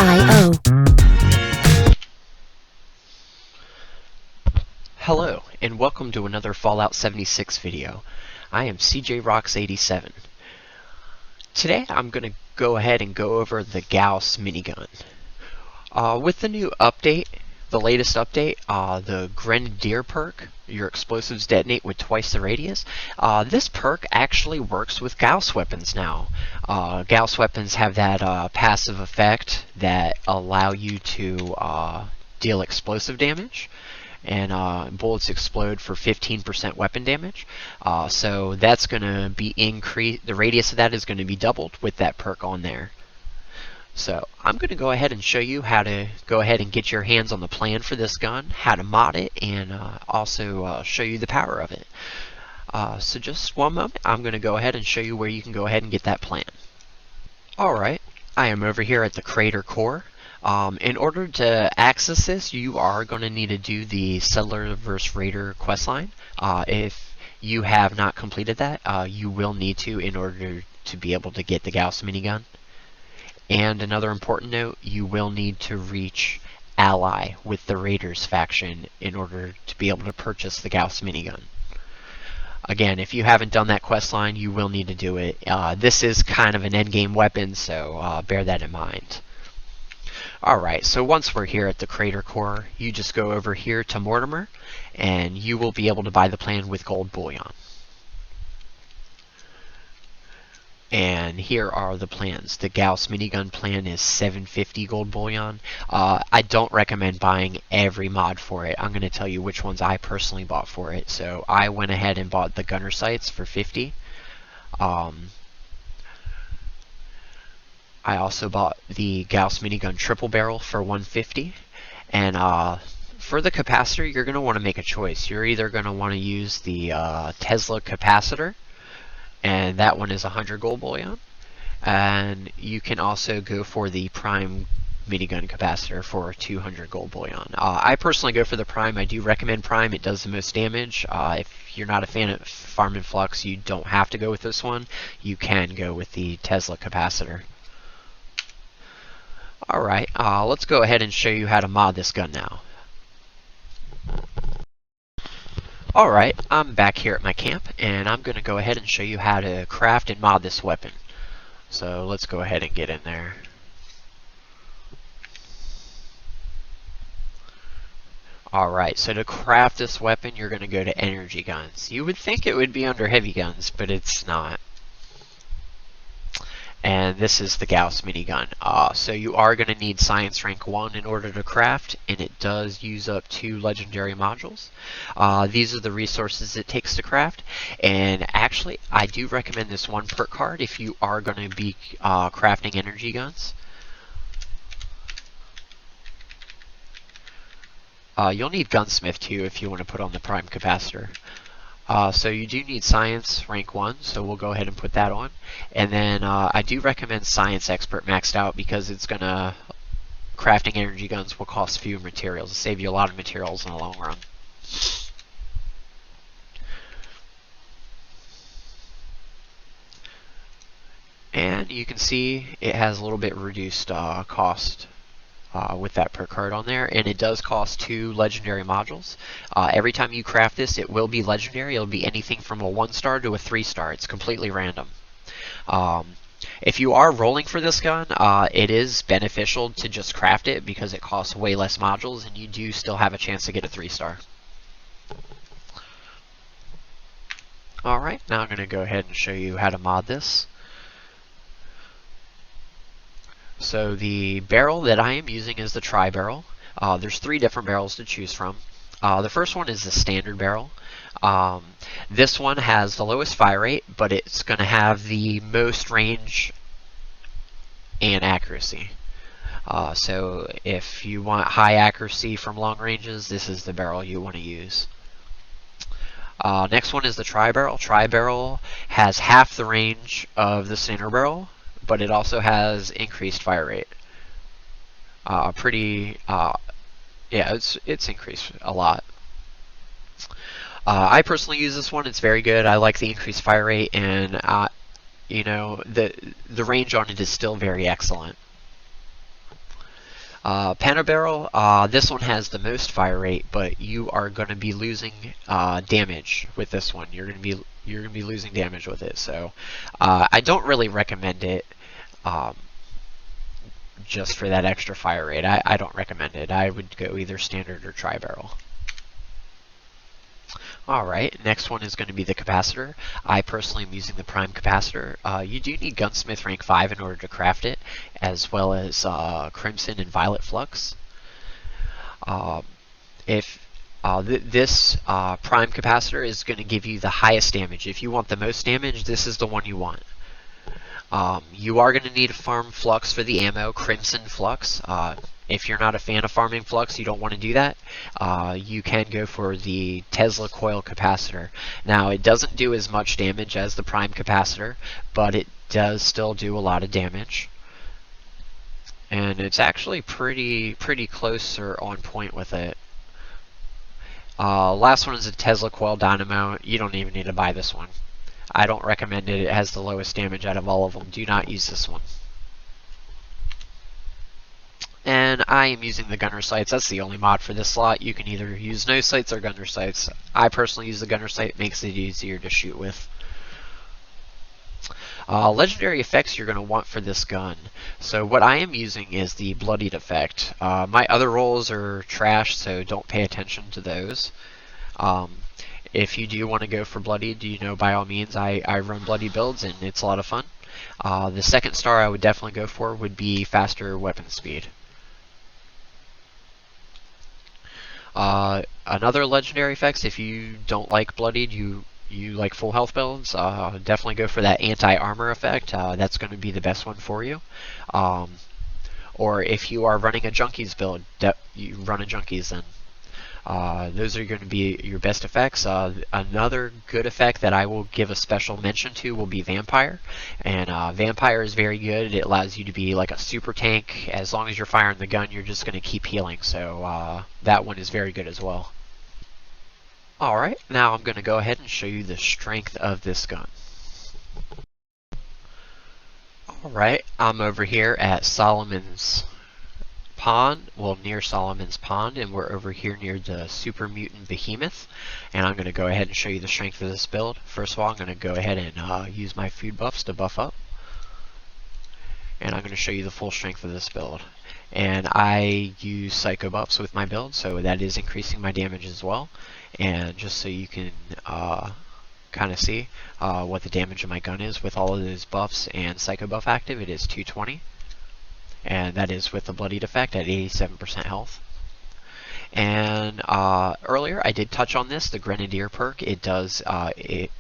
Rocks.io. Hello, and welcome to another Fallout 76 video. I am CJ Rocks 87. Today I'm going to go ahead and go over the Gauss Minigun. With the new update, the latest update, the Grenadier perk, your explosives detonate with twice the radius. This perk actually works with Gauss weapons now. Gauss weapons have that passive effect that allow you to deal explosive damage, and bullets explode for 15% weapon damage. So that's going to be increased. The radius of that is going to be doubled with that perk on there. So I'm going to go ahead and show you how to go ahead and get your hands on the plan for this gun, how to mod it, and also show you the power of it. So just one moment, I'm going to go ahead and show you where you can go ahead and get that plan. Alright, I am over here at the Crater Core. In order to access this, you are going to need to do the Settler vs. Raider questline. If you have not completed that, you will need to in order to be able to get the Gauss Minigun. And another important note, you will need to reach ally with the Raiders faction in order to be able to purchase the Gauss Minigun. Again, if you haven't done that questline, you will need to do it. This is kind of an endgame weapon, so bear that in mind. Alright, so once we're here at the Crater Core, you just go over here to Mortimer, and you will be able to buy the plan with gold bullion. And here are the plans. The Gauss Minigun plan is 750 gold bullion. I don't recommend buying every mod for it. I'm going to tell you which ones I personally bought for it. So I went ahead and bought the gunner sights for 50. I also bought the Gauss Minigun triple barrel for 150. And for the capacitor, you're going to want to make a choice. You're either going to want to use the Tesla capacitor, and that one is 100 gold bullion. And you can also go for the Prime minigun capacitor for 200 gold bullion. I personally go for the Prime. I do recommend Prime. It does the most damage. If you're not a fan of Farm and Flux, you don't have to go with this one. You can go with the Tesla capacitor. Alright, let's go ahead and show you how to mod this gun now. Alright, I'm back here at my camp, and I'm going to go ahead and show you how to craft and mod this weapon. So let's go ahead and get in there. Alright, so to craft this weapon, you're going to go to energy guns. You would think it would be under heavy guns, but it's not. And this is the Gauss Minigun. So you are going to need Science Rank 1 in order to craft, and it does use up 2 legendary modules. These are the resources it takes to craft, and actually I do recommend this one perk card if you are going to be crafting energy guns. You'll need Gunsmith too if you want to put on the Prime capacitor. So you do need Science Rank 1, so we'll go ahead and put that on. And then I do recommend Science Expert maxed out because it's going to, crafting energy guns will cost fewer materials. It'll save you a lot of materials in the long run. And you can see it has a little bit reduced cost. With that perk card on there, and it does cost 2 legendary modules. Every time you craft this, it will be legendary. It'll be anything from a 1-star to a 3-star. It's completely random. If you are rolling for this gun, it is beneficial to just craft it because it costs way less modules, and you do still have a chance to get a 3-star. Alright, now I'm going to go ahead and show you how to mod this. So the barrel that I am using is the tri-barrel. There's 3 different barrels to choose from. The first one is the standard barrel. This one has the lowest fire rate, but it's going to have the most range and accuracy. So if you want high accuracy from long ranges, this is the barrel you want to use. Next one is the tri-barrel. Tri-barrel has half the range of the standard barrel, but it also has increased fire rate. Yeah, it's increased a lot. I personally use this one. It's very good. I like the increased fire rate, and you know, the range on it is still very excellent. Panda Barrel, this one has the most fire rate, but you are going to be losing damage with this one. You're gonna be losing damage with it, so I don't really recommend it. Um, just for that extra fire rate, I don't recommend it. I would go either standard or tri-barrel. Alright, next one is going to be the capacitor. I personally am using the prime capacitor. You do need gunsmith rank 5 in order to craft it, as well as crimson and violet flux. If this prime capacitor is going to give you the highest damage. If you want the most damage, this is the one you want. You are going to need to farm flux for the ammo, crimson flux. If you're not a fan of farming flux, you don't want to do that, you can go for the Tesla coil capacitor. Now, it doesn't do as much damage as the prime capacitor, but it does still do a lot of damage. And it's actually pretty close or on point with it. Last one is a Tesla coil dynamo. You don't even need to buy this one. I don't recommend it. It has the lowest damage out of all of them. Do not use this one. And I am using the gunner sights. That's the only mod for this slot. You can either use no sights or gunner sights. I personally use the gunner sight. It makes it easier to shoot with. Legendary effects you're going to want for this gun. So what I am using is the bloodied effect. My other rolls are trash, so don't pay attention to those. If you do want to go for bloodied, by all means, I run bloody builds and it's a lot of fun. The second star I would definitely go for would be faster weapon speed. Another legendary effects, if you don't like bloodied, you like full health builds, definitely go for that anti-armor effect. That's going to be the best one for you. Or if you are running a junkies build, you run a junkies then. Those are going to be your best effects. Another good effect that I will give a special mention to will be Vampire. And Vampire is very good. It allows you to be like a super tank. As long as you're firing the gun, you're just going to keep healing. So that one is very good as well. Alright, now I'm going to go ahead and show you the strength of this gun. Alright, I'm over here at Solomon's Pond, well, near Solomon's Pond, and we're over here near the Super Mutant Behemoth, and I'm going to go ahead and show you the strength of this build. First of all, I'm going to go ahead and use my food buffs to buff up, and I'm going to show you the full strength of this build. And I use psycho buffs with my build, so that is increasing my damage as well. And just so you can kind of see what the damage of my gun is with all of those buffs and psycho buff active, it is 220. And that is with the bloodied effect at 87% health. And earlier I did touch on this, the Grenadier perk. It does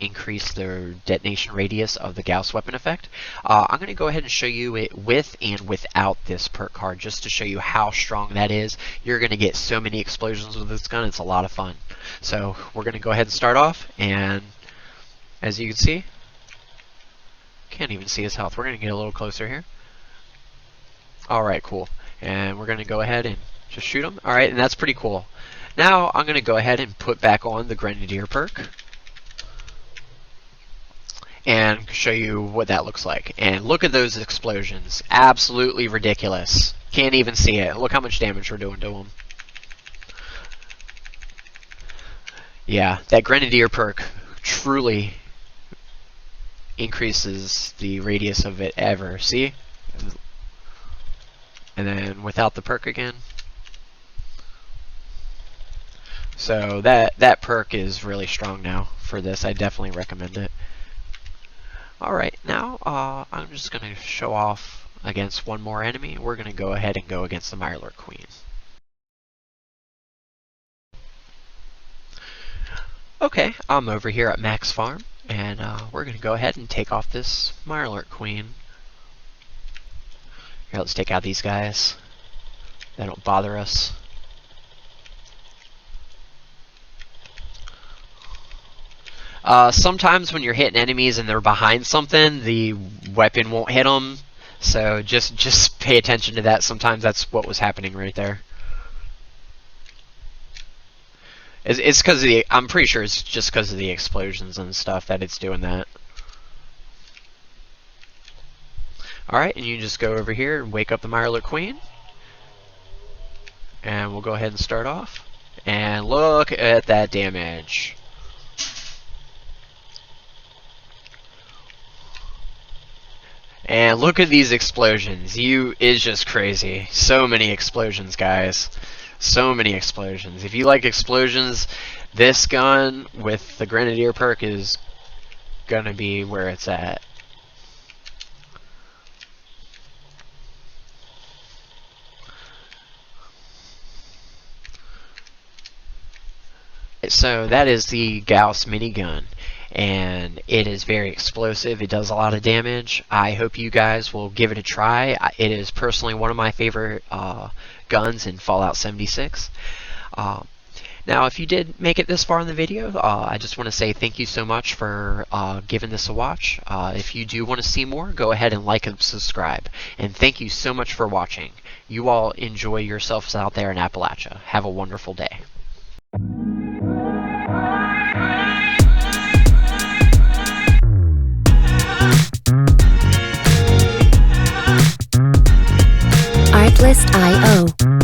increase the detonation radius of the Gauss weapon effect. I'm going to go ahead and show you it with and without this perk card, just to show you how strong that is. You're going to get so many explosions with this gun, it's a lot of fun. So we're going to go ahead and start off, and as you can see, can't even see his health. We're going to get a little closer here. Alright, cool. And we're going to go ahead and just shoot him. Alright, and that's pretty cool. Now I'm going to go ahead and put back on the Grenadier perk and show you what that looks like. And look at those explosions. Absolutely ridiculous. Can't even see it. Look how much damage we're doing to him. Yeah, that Grenadier perk truly increases the radius of it ever. See? And then without the perk again. So that perk is really strong now for this. I definitely recommend it. Alright, now I'm just going to show off against one more enemy. We're going to go ahead and go against the Mirelurk Queen. Okay, I'm over here at Max Farm, and we're going to go ahead and take off this Mirelurk Queen. Here, let's take out these guys. They don't bother us. Sometimes when you're hitting enemies and they're behind something, the weapon won't hit them. So just pay attention to that. Sometimes that's what was happening right there. It's because of the. I'm pretty sure it's just because of the explosions and stuff that it's doing that. Alright, and you just go over here and wake up the Mirelurk Queen. And we'll go ahead and start off. And look at that damage. And look at these explosions. It's just crazy. So many explosions, guys. So many explosions. If you like explosions, this gun with the Grenadier perk is gonna be where it's at. So that is the Gauss Minigun, and it is very explosive. It does a lot of damage. I hope you guys will give it a try. It is personally one of my favorite guns in Fallout 76. Now, if you did make it this far in the video, I just want to say thank you so much for giving this a watch. If you do want to see more, go ahead and like and subscribe. And thank you so much for watching. You all enjoy yourselves out there in Appalachia. Have a wonderful day. Artlist.io